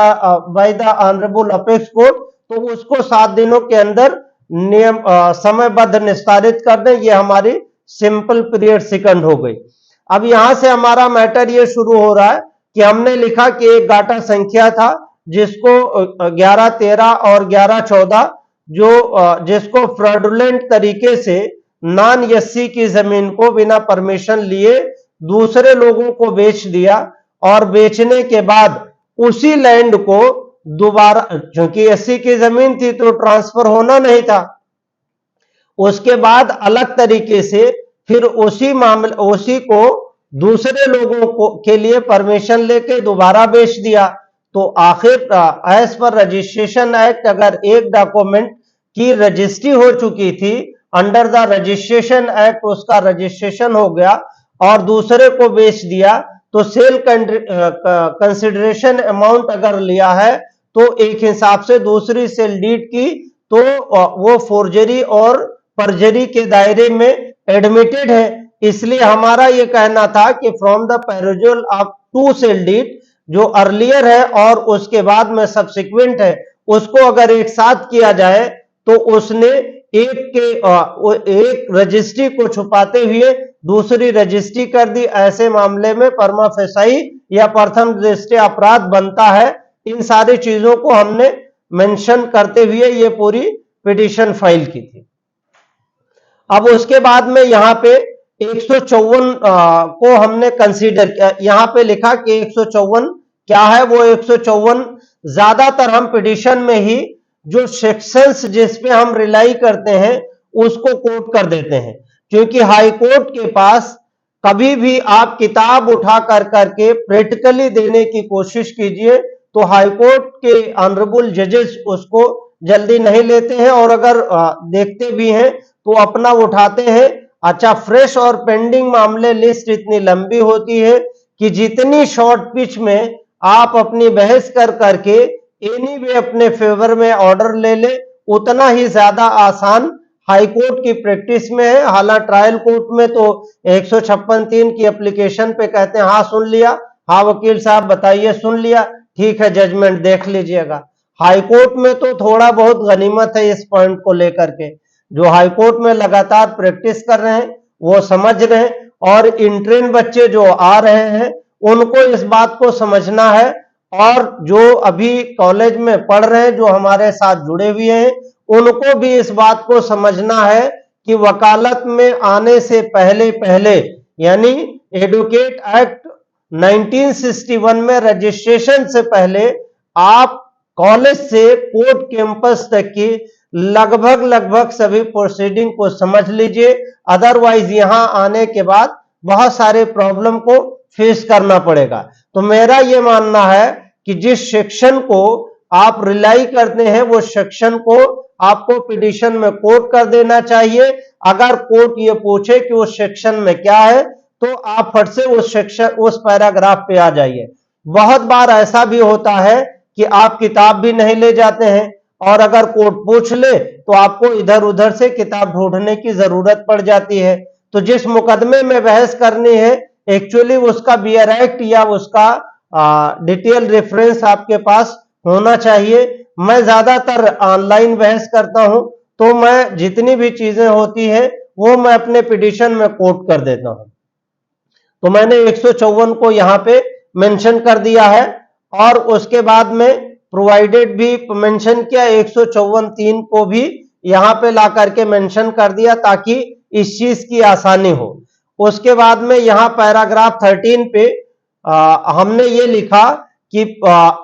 [SPEAKER 1] by the honourable apex court, तो उसको 7 दिनों के अंदर नियम समयबद्ध निस्तारित कर दें। ये हमारी सिंपल पीरियड सेकंड हो गई। अब यहां से हमारा मैटर ये शुरू हो रहा है कि हमने लिखा कि एक गाटा संख्या था जिसको 1113 और 1114 जिसको फ्रॉडुलेंट तरीके से नॉन एससी की जमीन को बिना परमिशन लिए दूसरे लोगों को बेच दिया, और बेचने के बाद उसी लैंड को दोबारा, क्योंकि एससी की जमीन थी तो ट्रांसफर होना नहीं था, उसके बाद अलग तरीके से फिर उसी को दूसरे लोगों को के लिए परमिशन लेके दोबारा बेच दिया। तो आखिर एज पर रजिस्ट्रेशन एक्ट अगर एक डॉक्यूमेंट की रजिस्ट्री हो चुकी थी अंडर द रजिस्ट्रेशन एक्ट, उसका रजिस्ट्रेशन हो गया और दूसरे को बेच दिया, तो सेल कंसिडरेशन अमाउंट अगर लिया है तो एक हिसाब से दूसरी सेल डीड की तो वो फोर्जरी और परजरी के दायरे में एडमिटेड है। इसलिए हमारा ये कहना था कि from the perusal of 2 sale deed जो अर्लियर है और उसके बाद में सब्सिक्वेंट है, उसको अगर एक साथ किया जाए तो उसने एक रजिस्ट्री को छुपाते हुए दूसरी रजिस्ट्री कर दी। ऐसे मामले में परमा फेसाई या प्रथम दृष्टि अपराध बनता है। इन सारी चीजों को हमने मेंशन करते हुए ये पूरी पिटीशन फाइल की थी। अब उसके बाद में यहाँ पे 154 को हमने कंसीडर किया। यहाँ पे लिखा कि 154 क्या है, वो 154 ज्यादातर हम पिटीशन में ही जो सेक्शंस जिस पे हम रिलाई करते हैं उसको कोट कर देते हैं, क्योंकि हाई कोर्ट के पास कभी भी आप किताब उठा कर करके प्रैक्टिकली देने की कोशिश कीजिए तो हाई कोर्ट के ऑनरेबल जजेस उसको जल्दी नहीं लेते हैं, और अगर देखते भी हैं तो अपना उठाते हैं अच्छा, फ्रेश और पेंडिंग मामले लिस्ट इतनी लंबी होती है कि जितनी शॉर्ट पिच में आप अपनी बहस कर करके एनी वे अपने फेवर में ऑर्डर ले ले, उतना ही ज्यादा आसान हाई कोर्ट की प्रैक्टिस में है। हालांकि ट्रायल कोर्ट में तो 156(3) की एप्लीकेशन पे कहते हैं हाँ सुन लिया, हाँ वकील साहब बताइए, सुन लिया, ठीक है जजमेंट देख लीजिएगा। हाई कोर्ट में तो थोड़ा बहुत गनीमत है इस पॉइंट को लेकर के, जो हाई कोर्ट में लगातार प्रैक्टिस कर रहे हैं वो समझ रहे हैं, और इंट्रेन बच्चे जो आ रहे हैं उनको इस बात को समझना है, और जो अभी कॉलेज में पढ़ रहे हैं जो हमारे साथ जुड़े हुए हैं उनको भी इस बात को समझना है कि वकालत में आने से पहले पहले, यानी एडवोकेट एक्ट 1961 में रजिस्ट्रेशन से पहले आप कॉलेज से कोर्ट कैंपस तक की लगभग सभी प्रोसीडिंग को समझ लीजिए, अदरवाइज यहां आने के बाद बहुत सारे प्रॉब्लम को फेस करना पड़ेगा। तो मेरा यह मानना है कि जिस सेक्शन को आप रिलाई करते हैं वो सेक्शन को आपको पिटीशन में कोट कर देना चाहिए। अगर कोर्ट ये पूछे कि उस सेक्शन में क्या है तो आप फट से उस सेक्शन उस पैराग्राफ पे आ जाइए। बहुत बार ऐसा भी होता है कि आप किताब भी नहीं ले जाते हैं, और अगर कोर्ट पूछ ले तो आपको इधर उधर से किताब ढूंढने की जरूरत पड़ जाती है। तो जिस मुकदमे में बहस करनी है एक्चुअली उसका बियर एक्ट या उसका डिटेल रेफरेंस आपके पास होना चाहिए। मैं ज्यादातर ऑनलाइन बहस करता हूं, तो मैं जितनी भी चीजें होती है वो मैं अपने पिटीशन में कोट कर देता हूं। तो मैंने 154 को यहां पे मेंशन कर दिया है, और उसके बाद में प्रोवाइडेड भी मेंशन किया, 154(3) को भी यहां पे ला करके मेंशन कर दिया ताकि इस चीज की आसानी हो। उसके बाद में यहां पैराग्राफ 13 पे हमने ये लिखा कि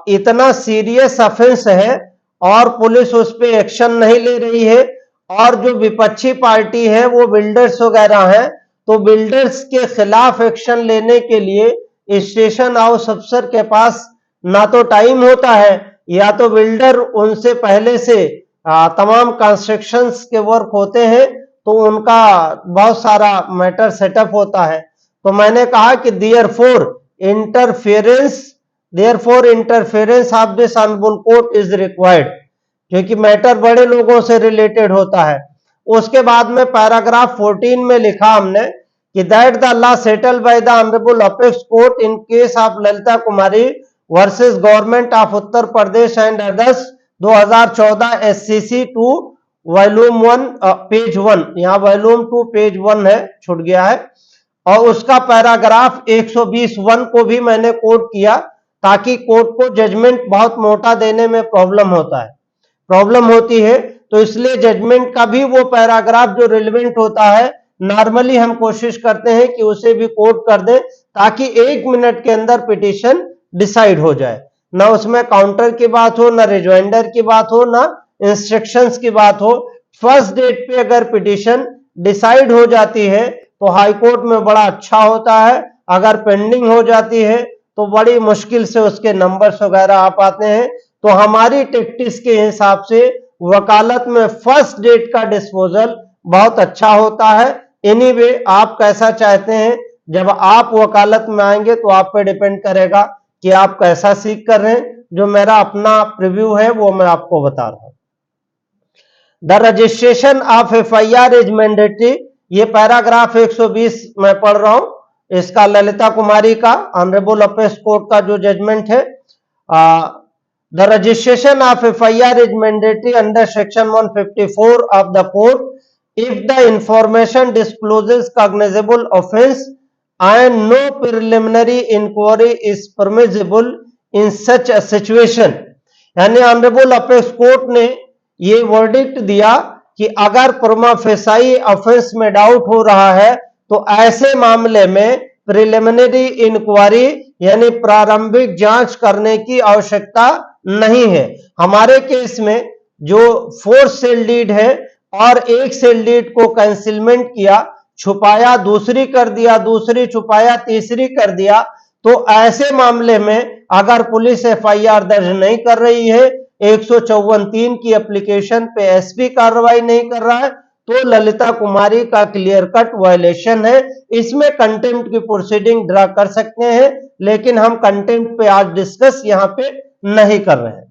[SPEAKER 1] इतना सीरियस ऑफेंस है और पुलिस उस पर एक्शन नहीं ले रही है, और जो विपक्षी पार्टी है वो बिल्डर्स वगैरह है, तो बिल्डर्स के खिलाफ एक्शन लेने के लिए स्टेशन हाउस अफसर के पास ना तो टाइम होता है, या तो बिल्डर उनसे पहले से तमाम कंस्ट्रक्शंस के वर्क होते हैं तो उनका बहुत सारा मैटर सेटअप होता है। तो मैंने कहा कि therefore interference of this honourable court is required, क्योंकि मैटर बड़े लोगों से रिलेटेड होता है। उसके बाद में पैराग्राफ 14 में लिखा हमने कि that the law settled bye the honourable apex court in case of Lalita Kumari versus government of Uttar Pradesh and others 2014 SCC 2 volume 1 page 1, यहाँ वॉल्यूम 2 पेज 1 है, छूट गया है, और उसका पैराग्राफ 120(1) को भी मैंने कोट किया ताकि कोर्ट को जजमेंट बहुत मोटा देने में प्रॉब्लम होती है, तो इसलिए जजमेंट का भी वो पैराग्राफ जो रिलेवेंट होता है नॉर्मली हम कोशिश करते हैं कि उसे भी कोट कर दें ताकि 1 मिनट के अंदर पिटीशन डिसाइड हो जाए, ना उसमें काउंटर की बात हो, ना रिजॉइंडर की बात हो, ना इंस्ट्रक्शंस की बात हो। फर्स्ट डेट पे अगर पिटीशन डिसाइड हो जाती है तो हाई कोर्ट में बड़ा अच्छा होता है, अगर पेंडिंग हो जाती है तो बड़ी मुश्किल से उसके नंबर्स वगैरह आ पाते हैं। तो हमारी टैक्टिस के हिसाब से वकालत में फर्स्ट डेट का डिस्पोजल बहुत अच्छा होता है। एनीवे आप कैसा चाहते हैं, जब आप वकालत में आएंगे तो आप पे डिपेंड करेगा कि आप कैसा सीख कर रहे हैं। जो मेरा अपना प्रीव्यू है वो मैं आपको बता रहा हूं। The registration of FIR is mandatory, ये पैराग्राफ 120 मैं पढ़ रहा हूं, इसका ललिता कुमारी का ऑनरेबल अपेक्स कोर्ट का जो जजमेंट है। The registration of FIR is mandatory under section 154 of the code if the information discloses cognizable offense and no preliminary inquiry is permissible in such a situation। यानी honourable apex court ने ये verdict दिया कि अगर प्रमा facie offence में doubt हो रहा है तो ऐसे मामले में प्रिलिमिनरी इंक्वायरी यानी प्रारंभिक जांच करने की आवश्यकता नहीं है। हमारे केस में जो 4 सेल डीड है और एक सेल डीड को कैंसिलमेंट किया, छुपाया, दूसरी कर दिया, दूसरी छुपाया, तीसरी कर दिया, तो ऐसे मामले में अगर पुलिस FIR दर्ज नहीं कर रही है, 154(3) की एप्लीकेशन पे SP कार्रवाई नहीं कर रहा है, तो ललिता कुमारी का क्लियर कट वायलेशन है। इसमें कंटेम्प्ट की प्रोसीडिंग ड्रा कर सकते हैं, लेकिन हम कंटेम्प्ट पे आज डिस्कस यहां पे नहीं कर रहे हैं।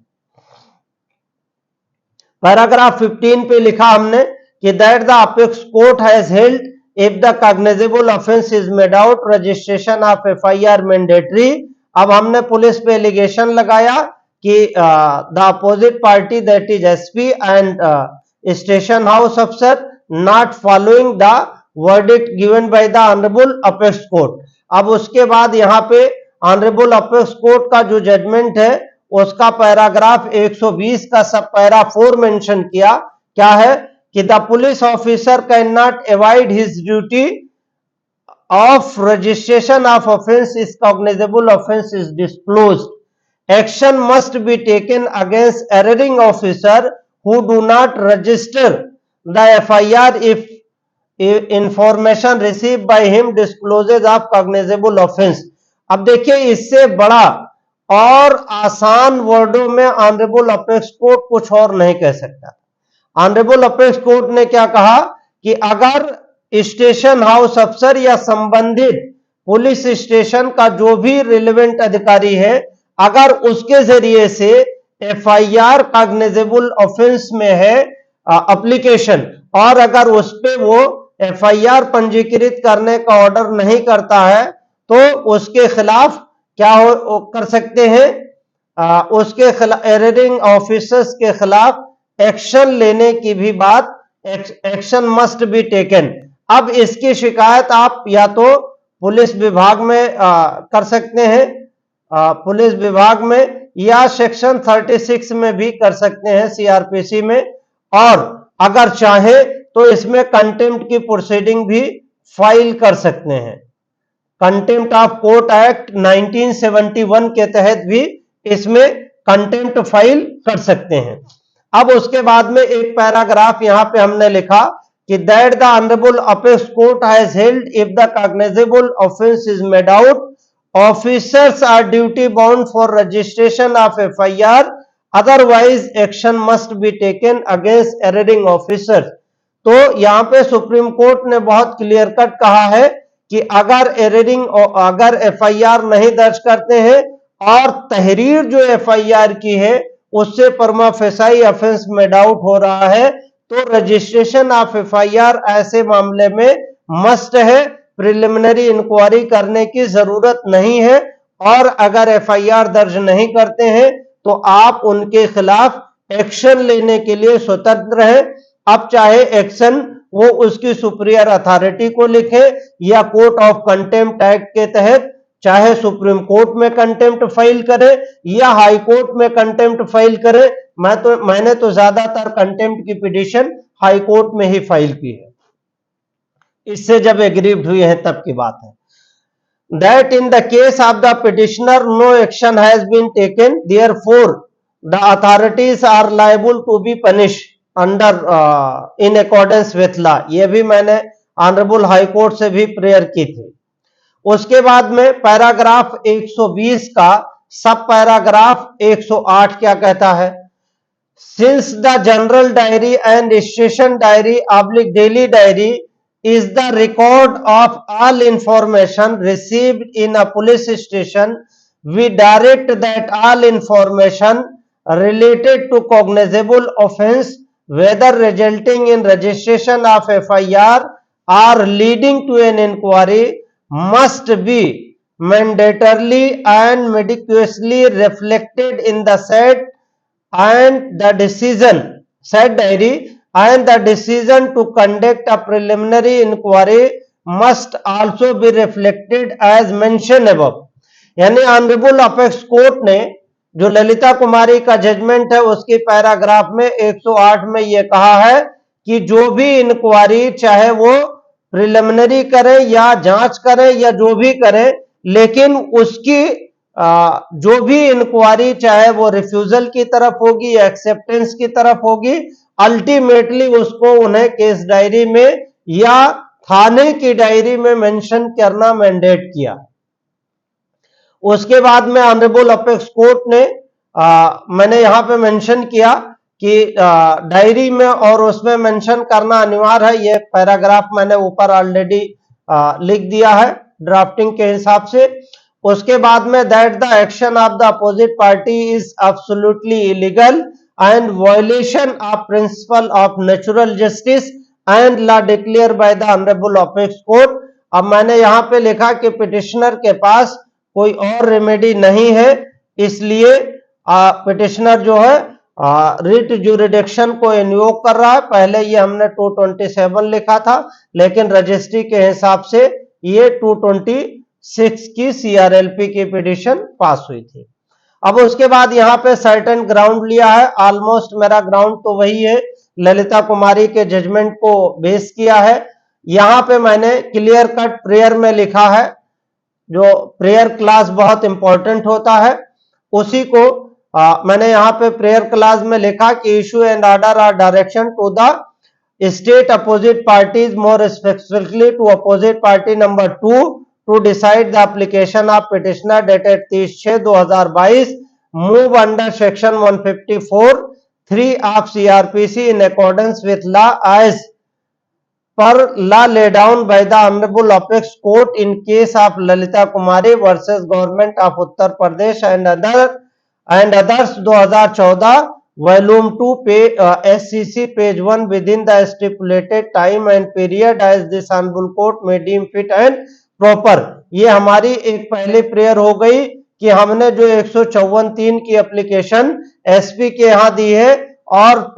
[SPEAKER 1] पैराग्राफ 15 पे लिखा हमने कि that the apex court has held if the cognizable offence is made out registration of FIR mandatory. अब हमने पुलिस पे एलिगेशन लगाया कि the opposite party that is SP and station house अफसर not following the verdict given by the honourable apex court. अब उसके बाद यहाँ पे ऑनरेबल अपेक्स कोर्ट का जो जजमेंट है उसका पैराग्राफ 120 का सब पैरा 4 मेंशन किया। क्या है कि the police officer can not avoid his duty of registration of offence is cognizable offence is disclosed. Action must be taken against erring officer who do not register the FIR if information received by him discloses of cognizable offense। अब देखिए, इससे बड़ा और आसान वर्डों में honourable apex court कुछ और नहीं कह सकता। ऑनरेबल अपेक्स कोर्ट ने क्या कहा कि अगर स्टेशन हाउस अफसर या संबंधित पुलिस स्टेशन का जो भी रिलेवेंट अधिकारी है, अगर उसके जरिए से एफआईआर कॉग्निजेबल ऑफेंस में है एप्लीकेशन, और अगर उस पे वो एफआईआर पंजीकृत करने का ऑर्डर नहीं करता है, तो उसके खिलाफ क्या कर सकते हैं, उसके खिलाफ एररिंग ऑफिसर्स के खिलाफ एक्शन लेने की भी बात, एक्शन मस्ट बी टेकन। अब इसकी शिकायत आप या तो पुलिस विभाग में कर सकते हैं, पुलिस विभाग में, या सेक्शन 36 में भी कर सकते हैं सीआरपीसी में, और अगर चाहे तो इसमें कंटेम्प्ट की प्रोसीडिंग भी फाइल कर सकते हैं। कंटेम्प्ट ऑफ कोर्ट एक्ट 1971 के तहत भी इसमें कंटेम्प्ट फाइल कर सकते हैं। अब उसके बाद में एक पैराग्राफ यहां पे हमने लिखा कि that the honourable apex court has held if the cognizable offence is made out officers are duty bound for registration of FIR, otherwise action must be taken against erring officers। तो यहां पे supreme court ने बहुत clear cut कहा है कि अगर FIR नहीं दर्ज करते हैं और तहरीर जो FIR की है उससे परमा फेसाई ऑफेंस मेड आउट हो रहा है, तो रजिस्ट्रेशन ऑफ FIR ऐसे मामले में मस्ट है, प्रिलिमिनरी इंक्वायरी करने की जरूरत नहीं है। और अगर एफआईआर दर्ज नहीं करते हैं तो आप उनके खिलाफ एक्शन लेने के लिए स्वतंत्र हैं। अब चाहे एक्शन वो उसकी सुपीरियर अथॉरिटी को लिखे या कोर्ट ऑफ कंटेम्प्ट एक्ट के तहत चाहे सुप्रीम कोर्ट में कंटेम्प्ट फाइल करे या हाई कोर्ट में कंटेम्प्ट फाइल करे। मैंने तो ज्यादातर कंटेम्प्ट की पिटीशन हाई कोर्ट में ही फाइल की है, इससे जब एग्रीव्ड हुए हैं तब की बात है। That in the case of the petitioner no action has been taken, therefore the authorities are liable to be punished under in accordance with law। ये भी मैंने ऑनरेबल हाई कोर्ट से भी प्रेयर की थी। उसके बाद में पैराग्राफ 120 का सब पैराग्राफ 108 क्या कहता है, since the general diary and station diary oblique daily diary is the record of all information received in a police station, we direct that all information related to cognizable offense, whether resulting in registration of FIR or leading to an inquiry, must be mandatorily and meticulously reflected in the said and the decision said diary, and the decision to conduct a preliminary inquiry must also be reflected as mentioned above। यानी honourable apex court ने जो ललिता कुमारी का judgement है उसकी paragraph में 108 में यह कहा है कि जो भी इंक्वायरी चाहे वो प्रिलिमिनरी करें या जांच करें या जो भी करें, लेकिन उसकी जो भी इंक्वायरी चाहे वो रिफ्यूजल की तरफ होगी या एक्सेप्टेंस की तरफ होगी, अल्टीमेटली उसको उन्हें केस डायरी में या थाने की डायरी में मेंशन करना मैंडेट किया। उसके बाद में ऑनरेबल अपेक्स कोर्ट ने मैंने यहां पे मेंशन किया कि डायरी में और उसमें मेंशन करना अनिवार्य है। ये पैराग्राफ मैंने ऊपर ऑलरेडी लिख दिया है ड्राफ्टिंग के हिसाब से। उसके बाद में that the action of the opposite party is absolutely illegal and violation of principle of natural justice and law declare by the honourable apex court. अब मैंने यहाँ पे लिखा कि पिटिशनर के पास कोई और रेमेडी नहीं है, इसलिए पिटिशनर जो है रिट जुरिडिक्शन को इन्वोक कर रहा है। पहले ये हमने 227 लिखा था, लेकिन रजिस्ट्री के हिसाब से ये 226 की सीआरएलपी की पिटिशन पास हुई थी। अब उसके बाद यहाँ पे सर्टेन ग्राउंड लिया है। ऑलमोस्ट मेरा ग्राउंड तो वही है, ललिता कुमारी के जजमेंट को बेस किया है। यहाँ पे मैंने क्लियर कट प्रेयर में लिखा है, जो प्रेयर क्लास बहुत इंपॉर्टेंट होता है, उसी को मैंने यहाँ पे प्रेयर क्लास में लिखा कि issue and order or direction to the state opposite parties, more specifically to opposite party number 2 to decide the application of petitioner dated 30/6/2022 move under section 154(3) of CRPC in accordance with law as per law laid down by the Honorable Apex Court in case of Lalita Kumari versus Government of Uttar Pradesh and others 2014 Volume 2 SCC page 1 within the stipulated time and period as this Honorable Court may deem fit and proper. ये हमारी एक पहली prayer हो गई कि हमने जो 154(3) की एप्लीकेशन एसपी के यहाँ दी है और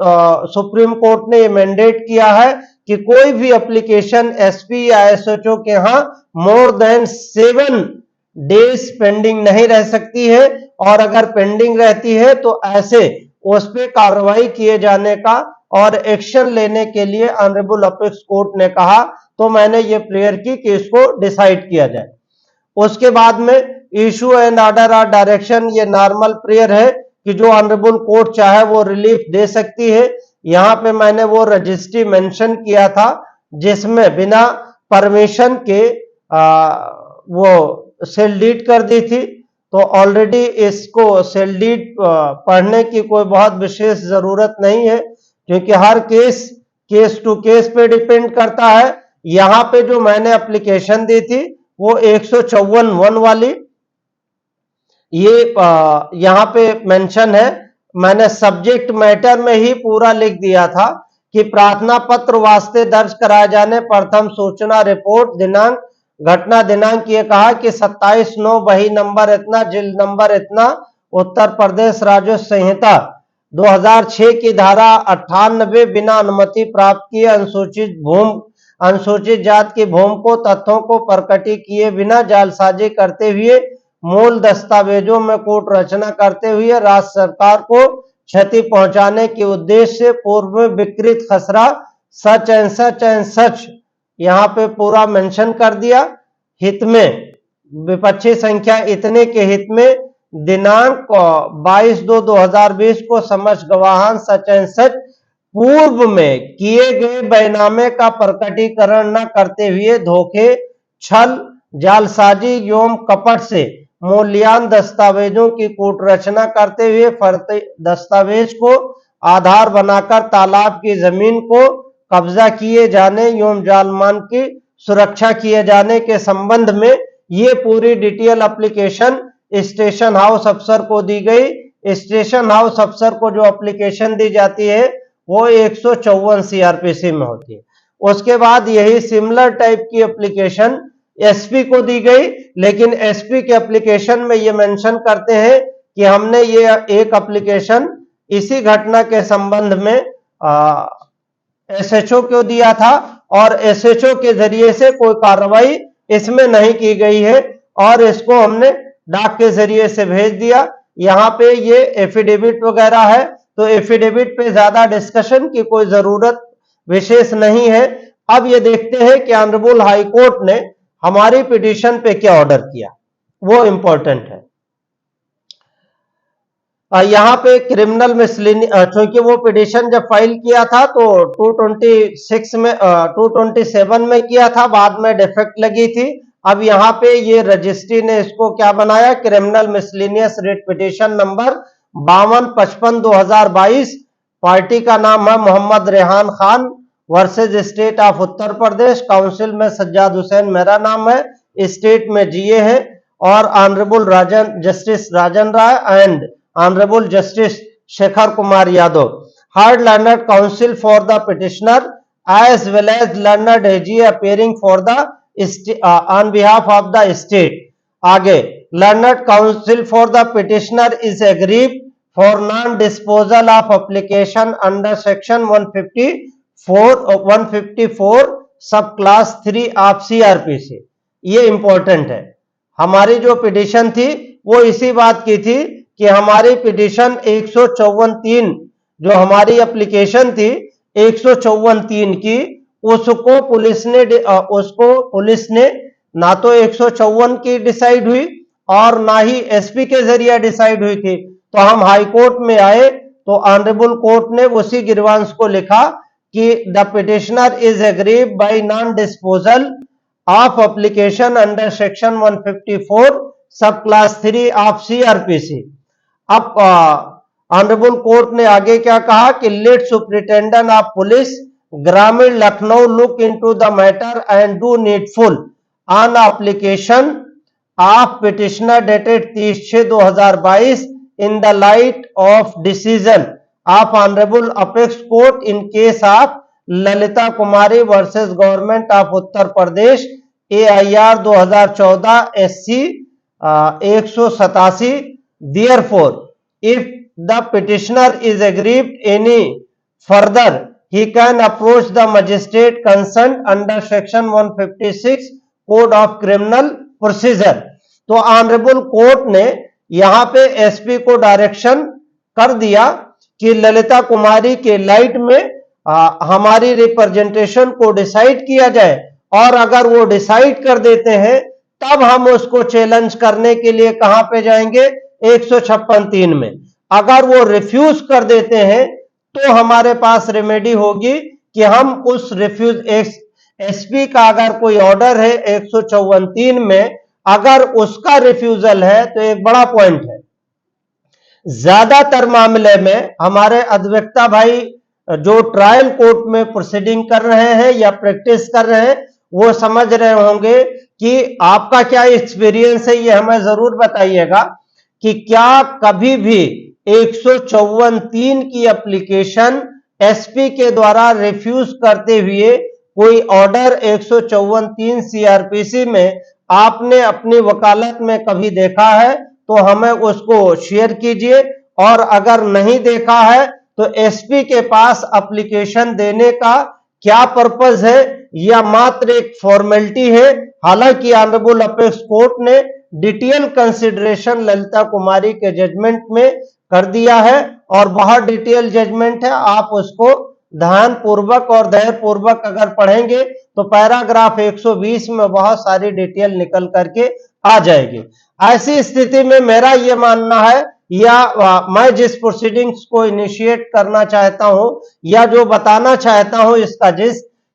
[SPEAKER 1] सुप्रीम कोर्ट ने ये मैंडेट किया है कि कोई भी एप्लीकेशन एसपी या एसएचओ के यहाँ मोर देन 7 डेज पेंडिंग नहीं रह सकती है, और अगर पेंडिंग रहती है तो ऐसे उस पर कार्रवाई किए जाने का और एक्शन लेने के लिए ऑनरेबल अपेक्स कोर्ट ने कहा। तो मैंने ये प्रेयर की कि इसको डिसाइड किया जाए। उसके बाद में इशू एंड ऑर्डर और डायरेक्शन, ये नॉर्मल प्रेयर है कि जो ऑनरेबल कोर्ट चाहे वो रिलीफ दे सकती है। यहाँ पे मैंने वो रजिस्ट्री मेंशन किया था जिसमें बिना परमिशन के वो सेल डीड कर दी थी, तो ऑलरेडी इसको सेल डीड पढ़ने की कोई बहुत विशेष जरूरत नहीं है, क्योंकि हर केस टू केस पे डिपेंड करता है। यहाँ पे जो मैंने एप्लीकेशन दी थी वो 154(1) वाली, ये यहाँ पे मेंशन है। मैंने सब्जेक्ट मैटर में ही पूरा लिख दिया था कि प्रार्थना पत्र वास्ते दर्ज कराए जाने प्रथम सूचना रिपोर्ट दिनांक घटना दिनांक ये कहा कि 27/9 बही नंबर इतना जिल्द नंबर इतना उत्तर प्रदेश राजस्व संहिता 2006 की धारा 98 बिना अनुमति प्राप्त किए अनुसूचित जात की भूमि को तथ्यों को प्रकटी किए बिना जालसाजी करते हुए मूल दस्तावेजों में कूट रचना करते हुए राज्य सरकार को क्षति पहुंचाने के उद्देश्य से पूर्व में विकृत खसरा सच एंड सच यहाँ पे पूरा मेंशन कर दिया। हित में विपक्षी संख्या इतने के हित में दिनांक 22/2/2020 को समक्ष गवाहान सच एंड सच पूर्व में किए गए बैनामे का प्रकटीकरण न करते हुए धोखे, छल, जालसाजी एवं कपट से मूल्यवान दस्तावेजों की कूट रचना करते हुए फर्जी दस्तावेज को आधार बनाकर तालाब की जमीन को कब्जा किए जाने एवं जालमान की सुरक्षा किए जाने के संबंध में ये पूरी डिटेल एप्लीकेशन स्टेशन हाउस अफसर को दी गई। स्टेशन हाउस अफसर को जो एप्लीकेशन दी जाती है वो 154 सीआरपीसी में होती है। उसके बाद यही सिमिलर टाइप की एप्लीकेशन एसपी को दी गई, लेकिन एसपी के एप्लीकेशन में ये मेंशन करते हैं कि हमने ये एक एप्लीकेशन इसी घटना के संबंध में एसएचओ को दिया था और एसएचओ के जरिए से कोई कार्रवाई इसमें नहीं की गई है और इसको हमने डाक के जरिए से भेज दिया। यहाँ पे ये एफिडेविट वगैरह है, तो एफिडेविट पे ज्यादा डिस्कशन की कोई जरूरत विशेष नहीं है। अब ये देखते हैं कि ऑनरेबल हाई कोर्ट ने हमारी पिटीशन पे क्या ऑर्डर किया, वो इंपॉर्टेंट है। यहाँ पे क्रिमिनल मिसलेनियस, क्योंकि वो पिटीशन जब फाइल किया था तो 227 में किया था, बाद में डिफेक्ट लगी थी। अब यहाँ पे ये रजिस्ट्री ने इसको क्या बनाया, criminal miscellaneous writ petition number 5255/2022 party का नाम है Mohammad Rehan Khan versus state of Uttar Pradesh. Counsel में सज्जाद हुसैन मेरा नाम है, स्टेट में जीए है, और honourable justice Rajan Rai and honourable justice Shekhar Kumar Yadav. Heard learned counsel for the petitioner as well as learned AG appearing for the on behalf of the state. आगे learned counsel for the petitioner is aggrieved for non-disposal of application under section 154 सब class 3 of CRPC। ये important है। हमारी जो petition थी वो इसी बात की थी कि हमारी पिटिशन 154(3) जो हमारी एप्लीकेशन थी 154(3) की, उसको पुलिस ने ना तो 154 की डिसाइड हुई और ना ही एसपी के जरिए डिसाइड हुई थी। तो हम हाई कोर्ट में आए तो ऑनरेबल कोर्ट ने उसी ग्रीवांस को लिखा कि the petitioner is aggrieve bye non disposal of application under section 154 सब क्लास 3 ऑफ CRPC। अब ऑनरेबल कोर्ट ने आगे क्या कहा कि लेट सुपरिटेंडेंट ऑफ पुलिस ग्रामीण Lucknow look into the matter and do needful on application of petitioner dated 30/6/2022 in the light of decision of honourable apex court in case of Lalita Kumari versus government of Uttar Pradesh AIR 2014 SC 187। Therefore, if the petitioner is aggrieved any further, he can approach the magistrate concerned under section 156 Code of Criminal Procedure। तो honourable court ने यहाँ पे SP को direction कर दिया कि ललिता कुमारी के light में हमारी रिप्रेजेंटेशन को डिसाइड किया जाए, और अगर वो डिसाइड कर देते हैं तब हम उसको चैलेंज करने के लिए कहां पे जाएंगे 156(3) में। अगर वो रिफ्यूज कर देते हैं तो हमारे पास रेमेडी होगी कि हम उस रिफ्यूज एसपी का अगर कोई ऑर्डर है 154(3) में, अगर उसका रिफ्यूजल है तो एक बड़ा पॉइंट है, ज्यादातर मामले में हमारे अधिवक्ता भाई जो ट्रायल कोर्ट में प्रोसीडिंग कर रहे हैं या प्रैक्टिस कर रहे हैं वो समझ रहे होंगे कि आपका क्या एक्सपीरियंस है, ये हमें जरूर बताइएगा कि क्या कभी भी 154(3) की एप्लीकेशन एसपी के द्वारा रिफ्यूज करते हुए कोई ऑर्डर 154(3) CRPC में आपने अपनी वकालत में कभी देखा है तो हमें उसको शेयर कीजिए, और अगर नहीं देखा है तो एसपी के पास एप्लीकेशन देने का क्या पर्पस है या मात्र एक फॉर्मेलिटी है। हालांकि ऑनरेबल अपेक्स कोर्ट ने डिटेल कंसिडरेशन ललिता कुमारी के जजमेंट में कर दिया है और बहुत डिटेल जजमेंट है। आप उसको ध्यान पूर्वक और धैर्य पूर्वक अगर पढ़ेंगे तो पैराग्राफ 120 में बहुत सारी डिटेल निकल करके आ जाएगी। ऐसी स्थिति में मेरा यह मानना है या मैं जिस प्रोसीडिंग्स को इनिशिएट करना चाहता हूं या जो बताना चाहता हूं इसका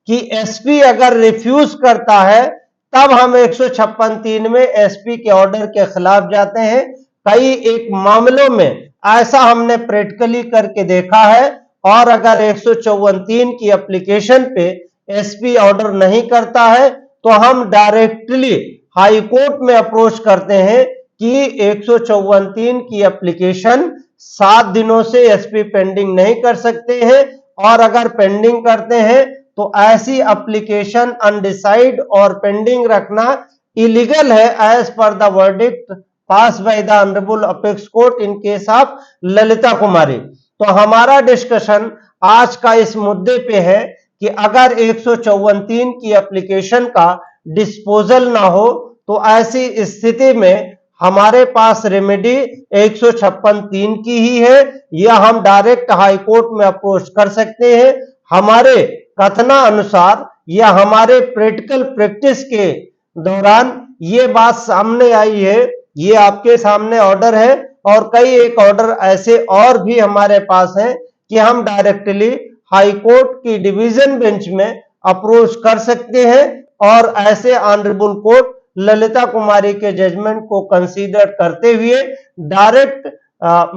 [SPEAKER 1] कि एसपी अगर रिफ्यूज करता है तब हम 156(3) में एसपी के ऑर्डर के खिलाफ जाते हैं। कई एक मामलों में ऐसा हमने प्रैक्टिकली करके देखा है, और अगर 154(3) की एप्लीकेशन पे एसपी ऑर्डर नहीं करता है तो हम डायरेक्टली हाई कोर्ट में अप्रोच करते हैं कि 154(3) की एप्लीकेशन 7 दिनों से एसपी पेंडिंग नहीं कर सकते हैं, और अगर पेंडिंग करते हैं तो ऐसी एप्लीकेशन अनडिसाइड और पेंडिंग रखना इलीगल है as per the verdict passed by the honourable apex court in case of Lalita Kumari. तो हमारा डिस्कशन आज का इस मुद्दे पे है कि अगर 154(3) की एप्लीकेशन का डिस्पोजल ना हो तो ऐसी स्थिति में हमारे पास रेमेडी 156(3) की ही है, या हम डायरेक्ट हाई कोर्ट में अप्रोच कर सकते हैं। हमारे कथना अनुसार या हमारे प्रैक्टिकल प्रैक्टिस के दौरान ये बात सामने आई है, ये आपके सामने ऑर्डर है, और कई एक ऑर्डर ऐसे और भी हमारे पास हैं कि हम डायरेक्टली हाई कोर्ट की डिवीजन बेंच में अप्रोच कर सकते हैं, और ऐसे ऑनरेबल कोर्ट ललिता कुमारी के जजमेंट को कंसीडर करते हुए डायरेक्ट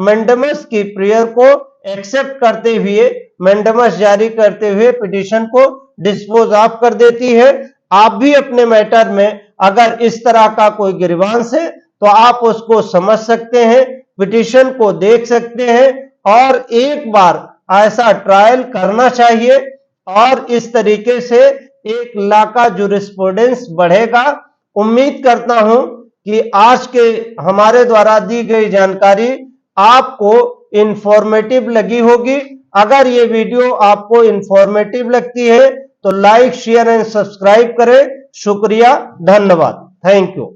[SPEAKER 1] मैंडेमस की प्रेयर को एक्सेप्ट करते हुए मैंडेमस जारी करते हुए पिटीशन को डिस्पोज ऑफ कर देती है। आप भी अपने मैटर में अगर इस तरह का कोई ग्रीवांस है तो आप उसको समझ सकते हैं, पिटीशन को देख सकते हैं और एक बार ऐसा ट्रायल करना चाहिए और इस तरीके से एक लॉ का जूरिस्प्रूडेंस बढ़ेगा। उम्मीद करता हूं कि आज के हमारे द्वारा दी गई जानकारी आपको इंफॉर्मेटिव लगी होगी। अगर ये वीडियो आपको इंफॉर्मेटिव लगती है तो लाइक, शेयर एंड सब्सक्राइब करें। शुक्रिया, धन्यवाद, थैंक यू।